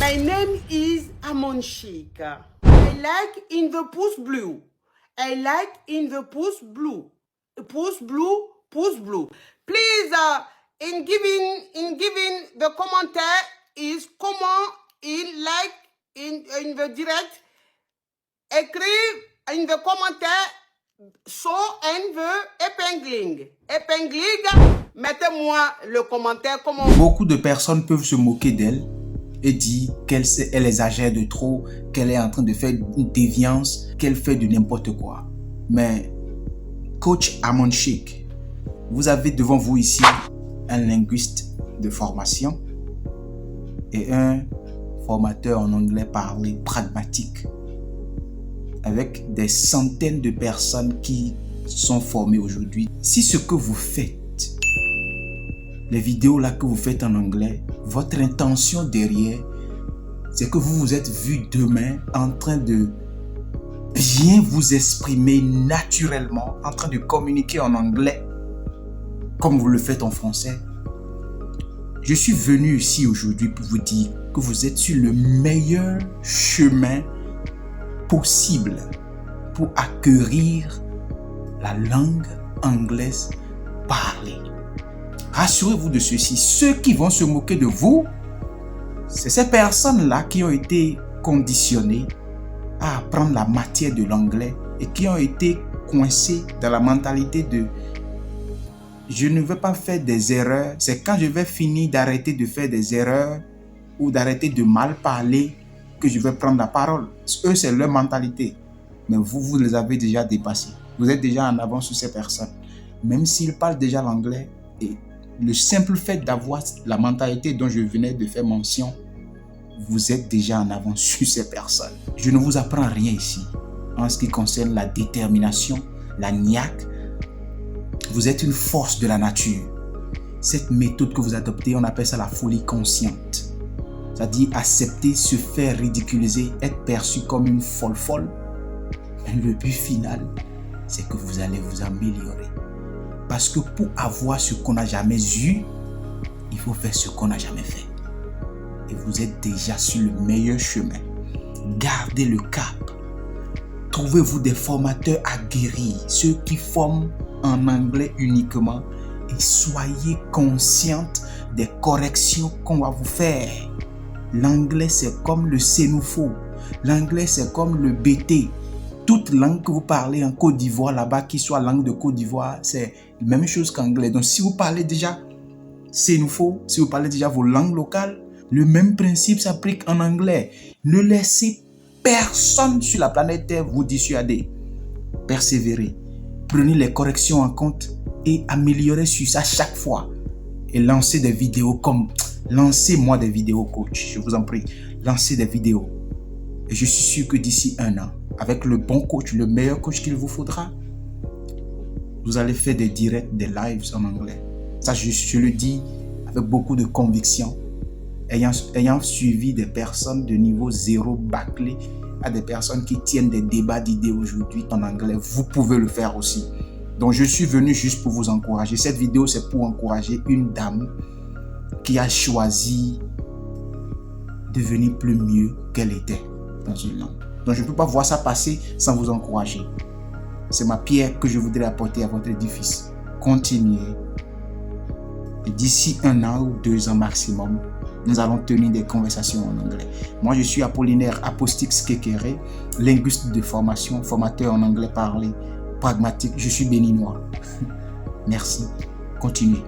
My name is Amon Sheikh. I like in the pouce blue. I like in the pouce blue. Pouce blue, pouce blue. Please, in giving the commentaire is comment il like in the direct. Écrive in the commentaire so and the épingling. Épingling, mettez-moi le commentaire comment. Beaucoup de personnes peuvent se moquer d'elle et dire qu'elle exagère de trop, qu'elle est en train de faire une déviance, qu'elle fait de n'importe quoi. Mais coach Amon Sheikh, vous avez devant vous ici un linguiste de formation et un formateur en anglais parlé pragmatique, avec des centaines de personnes qui sont formées aujourd'hui. Si ce que vous faites, les vidéos là que vous faites en anglais, votre intention derrière, c'est que vous vous êtes vu demain en train de bien vous exprimer naturellement, en train de communiquer en anglais comme vous le faites en français. Je suis venu ici aujourd'hui pour vous dire que vous êtes sur le meilleur chemin possible pour acquérir la langue anglaise parlée. Rassurez-vous de ceci, ceux qui vont se moquer de vous, c'est ces personnes-là qui ont été conditionnées à apprendre la matière de l'anglais et qui ont été coincées dans la mentalité de je ne veux pas faire des erreurs, c'est quand je vais finir d'arrêter de faire des erreurs ou d'arrêter de mal parler que je vais prendre la parole. Eux, c'est leur mentalité. Mais vous les avez déjà dépassés. Vous êtes déjà en avance sur ces personnes. Même s'ils parlent déjà l'anglais, et le simple fait d'avoir la mentalité dont je venais de faire mention, vous êtes déjà en avance sur ces personnes. Je ne vous apprends rien ici en ce qui concerne la détermination, la niaque. Vous êtes une force de la nature. Cette méthode que vous adoptez, on appelle ça la folie consciente. C'est-à-dire accepter, se faire ridiculiser, être perçu comme une folle. Mais le but final, c'est que vous allez vous améliorer. Parce que pour avoir ce qu'on n'a jamais eu, il faut faire ce qu'on n'a jamais fait. Et vous êtes déjà sur le meilleur chemin. Gardez le cap. Trouvez-vous des formateurs aguerris, ceux qui forment en anglais uniquement, et soyez consciente des corrections qu'on va vous faire. L'anglais, c'est comme le sénoufo. L'anglais, c'est comme le BT. Toute langue que vous parlez en Côte d'Ivoire, là-bas, qui soit langue de Côte d'Ivoire, c'est la même chose qu'anglais. Donc, si vous parlez déjà sénoufo, si vous parlez déjà vos langues locales, le même principe s'applique en anglais. Ne laissez personne sur la planète Terre vous dissuader. Persévérez. Prenez les corrections en compte et améliorez sur ça chaque fois. Et lancez des vidéos comme... Lancez-moi des vidéos, coach. Je vous en prie. Lancez des vidéos. Et je suis sûr que d'ici 1 an, avec le bon coach, le meilleur coach qu'il vous faudra, vous allez faire des directs, des lives en anglais. Ça, je le dis avec beaucoup de conviction. Ayant suivi des personnes de niveau 0 bâclé à des personnes qui tiennent des débats d'idées aujourd'hui en anglais, vous pouvez le faire aussi. Donc, je suis venu juste pour vous encourager. Cette vidéo, c'est pour encourager une dame qui a choisi de devenir plus mieux qu'elle était dans une langue. Donc, je ne peux pas voir ça passer sans vous encourager. C'est ma pierre que je voudrais apporter à votre édifice. Continuez. Et d'ici 1 an ou 2 ans maximum, nous allons tenir des conversations en anglais. Moi, je suis Apollinaire Apostix Kekere, linguiste de formation, formateur en anglais parlé, pragmatique. Je suis béninois. Merci. Continuez.